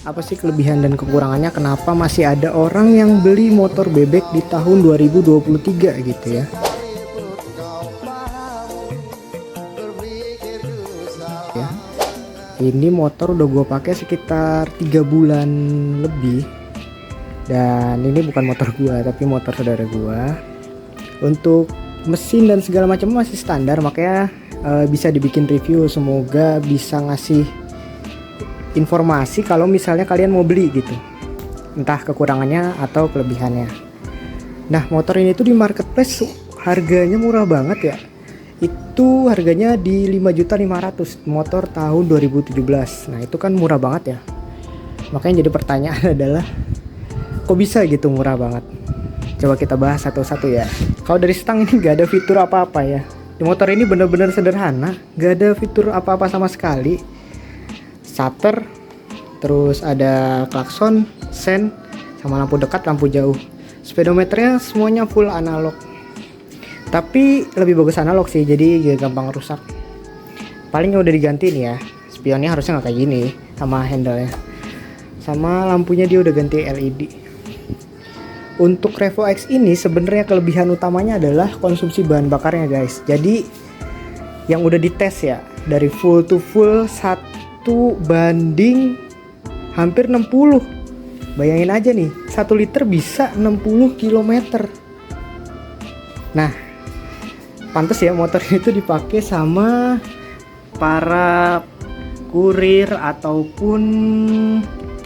Apa sih kelebihan dan kekurangannya, kenapa masih ada orang yang beli motor bebek di tahun 2023 gitu ya. Ini motor udah gue pakai sekitar 3 bulan lebih, dan ini bukan motor gue tapi motor saudara gue. Untuk mesin dan segala macam masih standar, makanya bisa dibikin review. Semoga bisa ngasih informasi kalau misalnya kalian mau beli gitu, entah kekurangannya atau kelebihannya. Nah, motor ini tuh di marketplace harganya murah banget ya. Itu harganya di 5.500.000, motor tahun 2017. Nah, itu kan murah banget ya. Makanya jadi pertanyaan adalah, kok bisa gitu murah banget? Coba kita bahas satu-satu ya. Kalau dari stang ini gak ada fitur apa-apa ya. Di motor ini bener-bener sederhana, gak ada fitur apa-apa sama sekali. Shutter, terus ada klakson, sen, sama lampu dekat, lampu jauh. Speedometernya semuanya full analog, tapi lebih bagus analog sih, jadi gak gampang rusak. Paling udah diganti nih ya, spionnya harusnya nggak kayak gini, sama handle-nya, sama lampunya dia udah ganti LED. Untuk Revo X ini sebenarnya kelebihan utamanya adalah konsumsi bahan bakarnya guys. Jadi yang udah dites ya, dari full to full 1 banding hampir 60. Bayangin aja nih, 1 liter bisa 60 km. Nah, pantas ya motor itu dipakai sama para kurir ataupun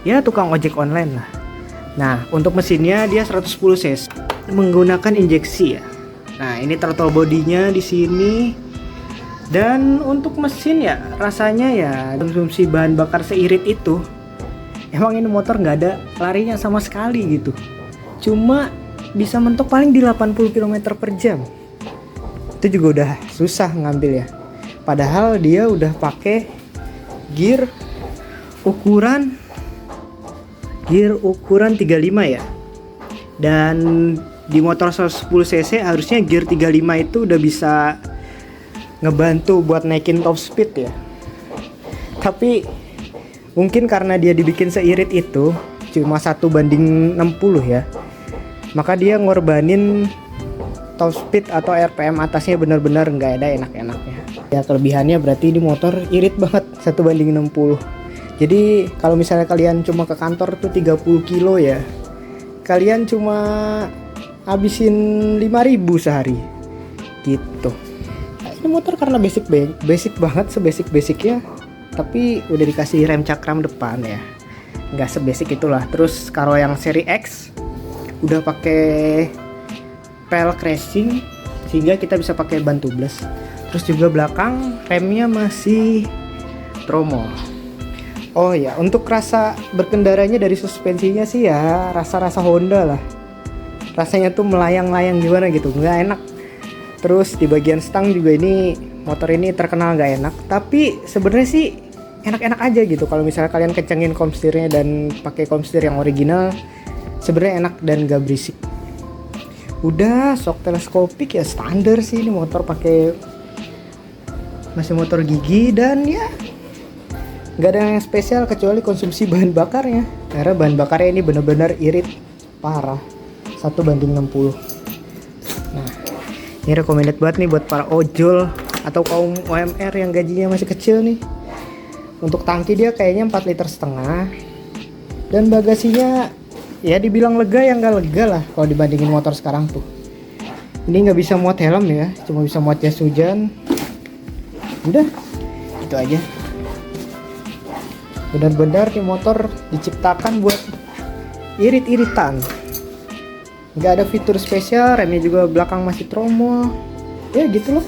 ya tukang ojek online lah. Nah, untuk mesinnya dia 110 cc menggunakan injeksi ya. Nah, ini throttle bodinya di sini. Dan untuk mesin ya rasanya ya konsumsi bahan bakar seirit itu. Emang ini motor nggak ada larinya sama sekali gitu. Cuma bisa mentok paling di 80 km per jam. Itu juga udah susah ngambil ya. Padahal dia udah pakai gear ukuran 35 ya. Dan di motor 110 cc harusnya gear 35 itu udah bisa ngebantu buat naikin top speed ya. Tapi mungkin karena dia dibikin seirit itu cuma 1:60 ya, maka dia ngorbanin top speed atau RPM atasnya benar-benar nggak ada enak-enaknya ya. Kelebihannya berarti ini motor irit banget 1:60. Jadi kalau misalnya kalian cuma ke kantor tuh 30 kilo ya, kalian cuma habisin 5.000 sehari gitu. Ini motor karena basic banget, sebasic-basicnya, tapi udah dikasih rem cakram depan ya, nggak sebasic itulah. Terus kalau yang seri X udah pakai pelek racing sehingga kita bisa pakai ban tubeless. Terus juga belakang remnya masih tromol. Oh ya, untuk rasa berkendaranya dari suspensinya sih ya rasa-rasa Honda lah. Rasanya tuh melayang-layang gimana gitu, nggak enak. Terus di bagian stang juga ini motor ini terkenal gak enak, tapi sebenarnya sih enak-enak aja gitu. Kalau misalnya kalian kencengin komstirnya dan pakai komstir yang original, sebenarnya enak dan gak berisik. Udah shock teleskopik ya standar sih, ini motor pakai masih motor gigi, dan ya gak ada yang spesial kecuali konsumsi bahan bakarnya, karena bahan bakarnya ini bener-bener irit parah, 1:60. Nah, ini recommended banget nih buat para ojol atau kaum UMR yang gajinya masih kecil nih. Untuk tangki dia kayaknya 4,5 liter. Dan bagasinya ya dibilang lega ya nggak lega lah kalau dibandingin motor sekarang tuh. Ini nggak bisa muat helm ya, cuma bisa muat jas hujan. Udah, itu aja. Benar-benar nih motor diciptakan buat irit-iritan. Nggak ada fitur spesial, remnya juga belakang masih tromol. Ya gitu loh,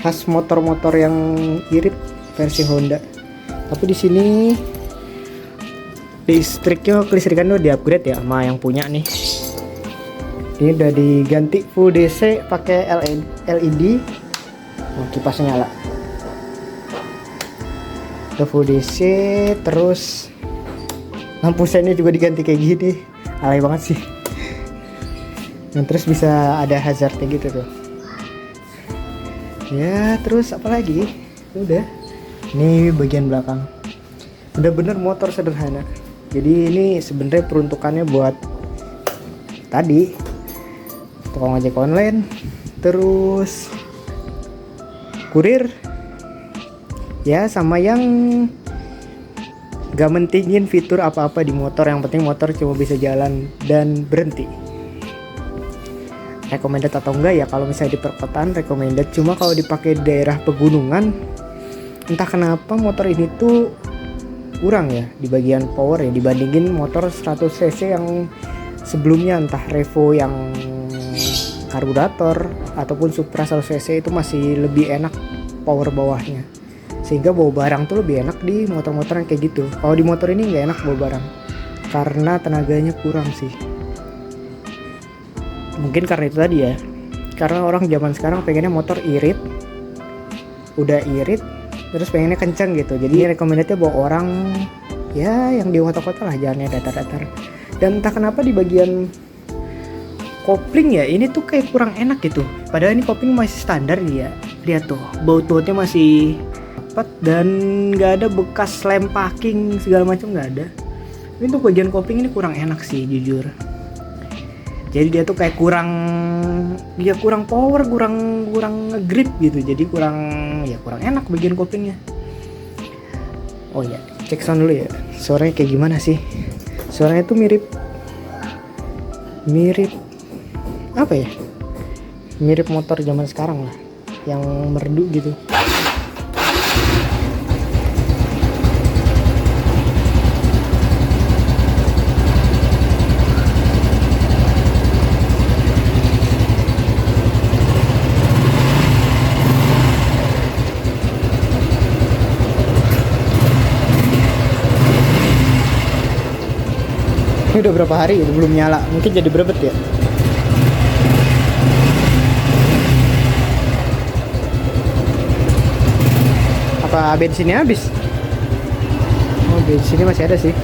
khas motor-motor yang irit versi Honda. Tapi di sini kelistrikan udah di-upgrade ya sama yang punya nih. Ini udah diganti full DC pakai LED. Oh, kipasnya nyala. Udah full DC, terus lampu sennya juga diganti kayak gini. Alay banget sih. Dan terus bisa ada hazardnya gitu tuh. Ya terus apa lagi? Udah. Ini bagian belakang. Bener-bener motor sederhana. Jadi ini sebenarnya peruntukannya buat tadi tukang ojek online, terus kurir, ya sama yang gak mentingin fitur apa-apa di motor, yang penting motor cuma bisa jalan dan berhenti. Recommended atau enggak ya, kalau misalnya di perkotaan recommended, cuma kalau dipakai di daerah pegunungan entah kenapa motor ini tuh kurang ya di bagian power ya, dibandingin motor 100 cc yang sebelumnya, entah Revo yang karburator ataupun Supra 100 cc itu masih lebih enak power bawahnya, sehingga bawa barang tuh lebih enak di motor-motor yang kayak gitu. Kalau di motor ini nggak enak bawa barang karena tenaganya kurang sih. Mungkin karena itu tadi ya, karena orang zaman sekarang pengennya motor irit, udah irit terus pengennya kenceng gitu. Jadi recommendednya bawa orang ya yang di kota-kota lah, jalannya datar-datar. Dan entah kenapa di bagian kopling ya ini tuh kayak kurang enak gitu, padahal ini kopling masih standar ya. Lihat tuh, baut-bautnya masih rapat dan nggak ada bekas lem packing segala macam, nggak ada. Ini tuh bagian kopling ini kurang enak sih jujur. Jadi dia tuh kayak kurang power, kurang grip gitu. Jadi kurang enak bagian koplingnya. Oh ya, cek sound dulu ya. Suaranya kayak gimana sih? Suaranya tuh mirip apa ya? Mirip motor zaman sekarang lah, yang merdu gitu. Ini udah berapa hari itu belum nyala, mungkin jadi berebet ya. Apa bensinnya habis? Oh, bensinnya masih ada sih.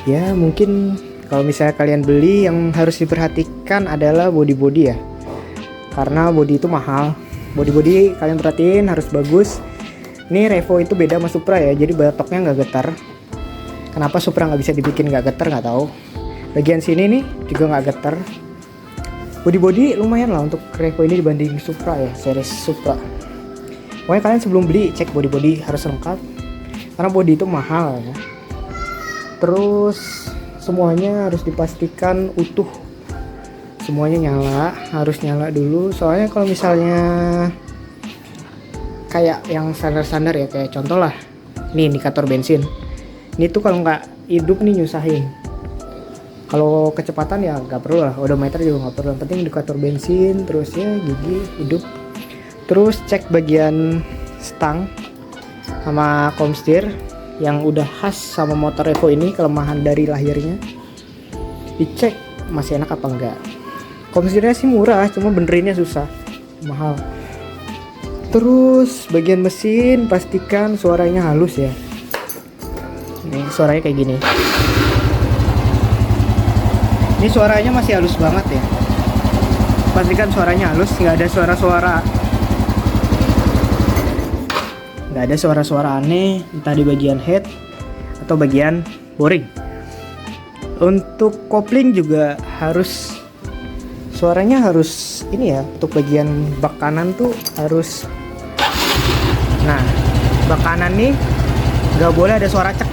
Ya mungkin kalau misalnya kalian beli, yang harus diperhatikan adalah body ya, karena body itu mahal. Body kalian perhatiin harus bagus. Ini Revo itu beda sama Supra ya, jadi batoknya nggak getar. Kenapa Supra nggak bisa dibikin nggak getar nggak tahu. Bagian sini nih juga nggak getar. Body lumayan lah untuk Revo ini dibanding Supra ya, series Supra. Pokoknya kalian sebelum beli cek body harus lengkap, karena body itu mahal ya. Terus semuanya harus dipastikan utuh, semuanya harus nyala dulu. Soalnya kalau misalnya kayak yang standar ya, kayak contoh lah, ini indikator bensin. Ini tuh kalau nggak hidup nih nyusahin. Kalau kecepatan ya nggak perlu lah, odometer juga nggak perlu. Yang penting indikator bensin, terus ya gigi hidup. Terus cek bagian stang sama komstir yang udah khas sama motor Revo ini, kelemahan dari lahirnya. Dicek masih enak apa enggak. Komstirnya sih murah, cuma benerinnya susah, mahal. Terus bagian mesin pastikan suaranya halus ya. Nih suaranya kayak gini. Ini suaranya masih halus banget ya. Pastikan suaranya halus, nggak ada suara-suara aneh, entah di bagian head atau bagian boring. Untuk kopling juga suaranya harus ini ya. Untuk bagian bak kanan tuh harus, nah bak kanan nih nggak boleh ada suara cek.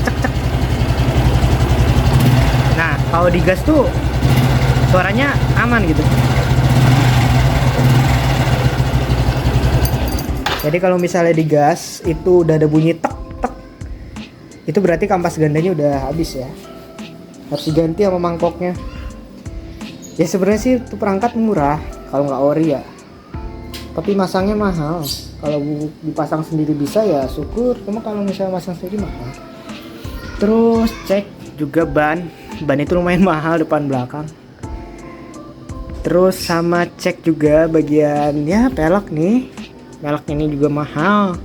Nah kalau digas tuh suaranya aman gitu. Jadi kalau misalnya digas itu udah ada bunyi tek, itu berarti kampas gandanya udah habis ya, harus diganti sama mangkoknya. Ya sebenarnya sih itu perangkat murah kalau nggak ori ya, tapi masangnya mahal. Kalau dipasang sendiri bisa ya syukur, cuma kalau misalnya masang sendiri mahal. Terus cek juga ban itu lumayan mahal depan belakang. Terus sama cek juga bagian ya pelek ini juga mahal.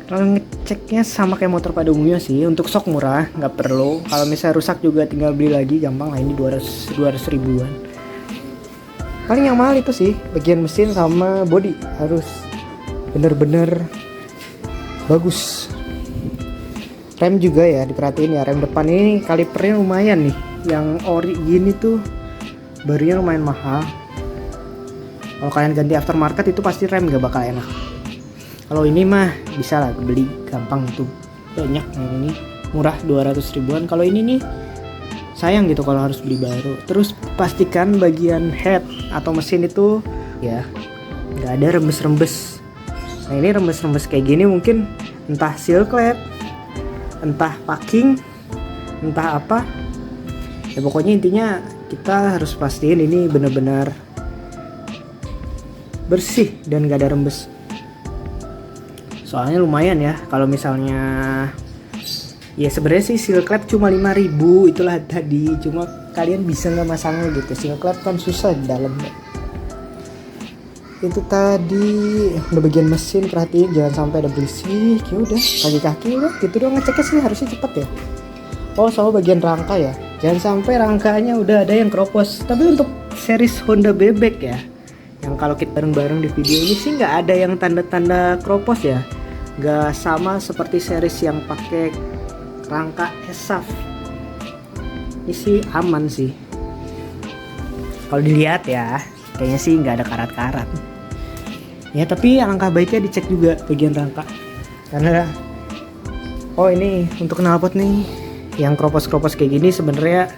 Kalau ngeceknya sama kayak motor pada umumnya sih, untuk sok murah nggak perlu. Kalau misalnya rusak juga tinggal beli lagi, gampang lah. Ini 200 ribuan. Paling yang mahal itu sih bagian mesin sama body, harus bener-bener bagus. Rem juga ya diperhatiin ya, rem depan ini kalipernya lumayan nih. Yang ori gini tuh barunya lumayan mahal. Kalau kalian ganti aftermarket itu pasti rem gak bakal enak. Kalau ini mah bisa lah beli gampang tuh, banyak yang ini murah 200 ribuan. Kalau ini nih sayang gitu kalau harus beli baru. Terus pastikan bagian head atau mesin itu ya nggak ada rembes-rembes. Nah ini rembes-rembes kayak gini mungkin entah seal clap, entah packing, entah apa ya, pokoknya intinya kita harus pastiin ini benar-benar bersih dan gak ada rembes. Soalnya lumayan ya kalau misalnya ya sebenarnya sih seal clap cuma 5.000 itulah tadi, cuma kalian bisa nggak masangnya gitu. Seal clap kan susah di dalam. Itu tadi udah bagian mesin, perhatiin jangan sampai ada berisik. Ya udah kaki-kaki udah gitu doang ngeceknya sih, harusnya cepet ya. Oh sama bagian rangka ya, jangan sampai rangkanya udah ada yang keropos. Tapi untuk series Honda Bebek ya, yang kalau kita bareng-bareng di video ini sih nggak ada yang tanda-tanda keropos ya, nggak sama seperti series yang pakai rangka ESAF. Ini sih aman sih kalau dilihat ya, kayaknya sih nggak ada karat-karat ya. Tapi alangkah baiknya dicek juga bagian rangka, karena oh ini untuk knalpot nih yang keropos-keropos kayak gini sebenarnya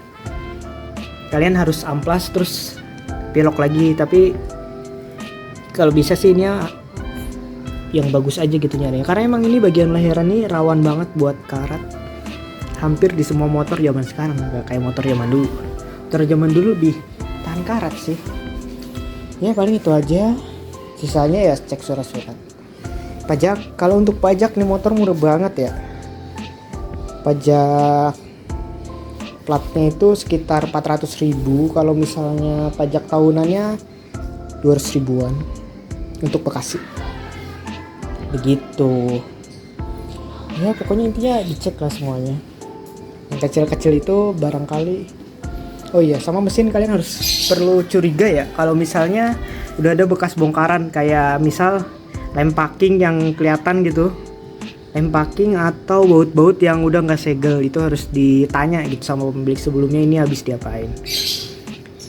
kalian harus amplas terus belok lagi. Tapi kalau bisa sih ini yang bagus aja gitu nyarinya, karena emang ini bagian lahiran nih rawan banget buat karat. Hampir di semua motor zaman sekarang, nggak kayak motor zaman dulu. Motor zaman dulu lebih tahan karat sih. Ya paling itu aja, sisanya ya cek surat-surat. Pajak, kalau untuk pajak nih motor murah banget ya. Pajak platnya itu sekitar 400.000, kalau misalnya pajak tahunannya 200 ribuan untuk Bekasi. Begitu. Ya pokoknya intinya dicek lah semuanya. Yang kecil-kecil itu barangkali. Oh iya, sama mesin kalian harus perlu curiga ya kalau misalnya udah ada bekas bongkaran, kayak misal lem packing yang kelihatan gitu, lem packing atau baut-baut yang udah nggak segel, itu harus ditanya gitu sama pemilik sebelumnya ini habis diapain.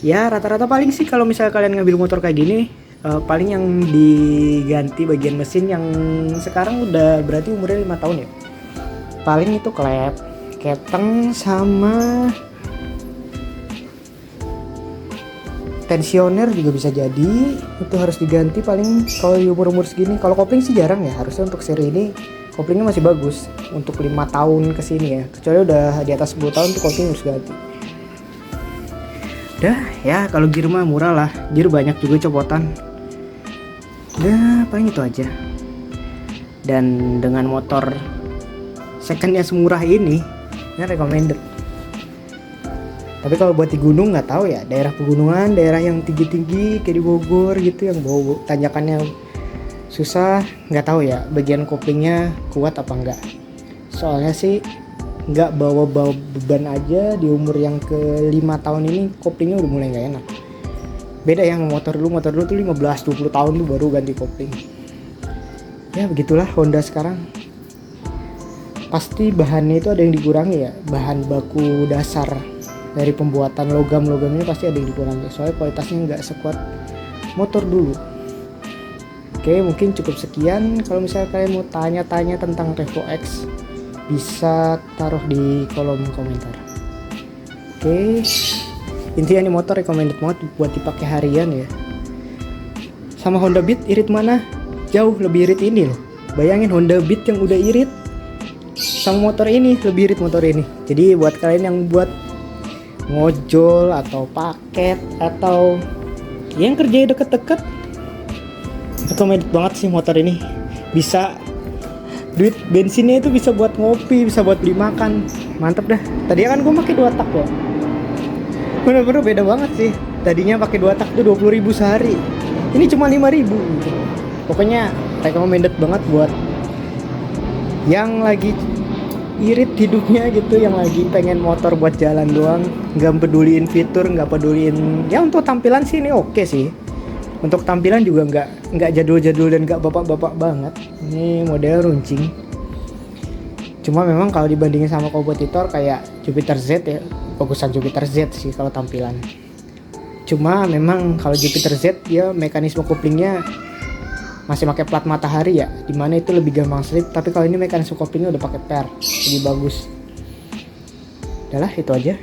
Ya rata-rata paling sih kalau misalnya kalian ngambil motor kayak gini paling yang diganti bagian mesin yang sekarang udah berarti umurnya 5 tahun ya, paling itu klep, keteng, sama tensioner juga bisa jadi, itu harus diganti paling kalau di umur-umur segini. Kalau kopling sih jarang ya, harusnya untuk seri ini koplingnya masih bagus untuk 5 tahun kesini ya, kecuali udah di atas 10 tahun tuh kopling harus ganti. Udah ya, kalau gear mah murah lah, gear banyak juga copotan. Udah paling itu aja. Dan dengan motor secondnya semurah ini recommended. Tapi kalau buat di gunung nggak tahu ya, daerah pegunungan, daerah yang tinggi-tinggi kayak di Bogor gitu, yang bau tanjakannya susah, nggak tahu ya bagian koplingnya kuat apa enggak. Soalnya sih nggak bawa beban aja di umur yang ke 5 tahun ini koplingnya udah mulai nggak enak. Beda yang motor dulu tuh 15-20 tahun tuh baru ganti kopling. Ya begitulah Honda sekarang. Pasti bahannya itu ada yang dikurangi ya, bahan baku dasar dari pembuatan logam-logamnya pasti ada yang dikurangi, soalnya kualitasnya nggak sekuat motor dulu. Oke, mungkin cukup sekian. Kalau misalnya kalian mau tanya-tanya tentang Revo X, bisa taruh di kolom komentar. Oke, intinya ini motor recommended banget buat dipakai harian ya. Sama Honda Beat, irit mana? Jauh lebih irit ini loh. Bayangin Honda Beat yang udah irit, sama motor ini lebih irit motor ini. Jadi buat kalian yang buat ngojol atau paket atau yang kerjanya deket-deket, recommended banget sih motor ini. Bisa duit bensinnya itu bisa buat ngopi, bisa buat beli makan, mantep dah. Tadinya kan gue pakai 2 tak ya, bener-bener beda banget sih. Tadinya pakai 2 tak tuh 20.000 sehari, ini cuma 5.000 gitu. Pokoknya recommended banget buat yang lagi irit hidupnya gitu, yang lagi pengen motor buat jalan doang, nggak peduliin fitur, nggak peduliin ya. Untuk tampilan sih ini oke sih, untuk tampilan juga nggak jadul-jadul dan nggak bapak-bapak banget. Ini model runcing Cuma memang kalau dibandingin sama kompetitor kayak Jupiter Z ya, bagusan Jupiter Z sih kalau tampilan. Cuma memang kalau Jupiter Z dia mekanisme couplingnya masih pakai plat matahari ya, dimana itu lebih gampang slip. Tapi kalau ini mekanisme couplingnya udah pakai per, lebih bagus. Udahlah itu aja.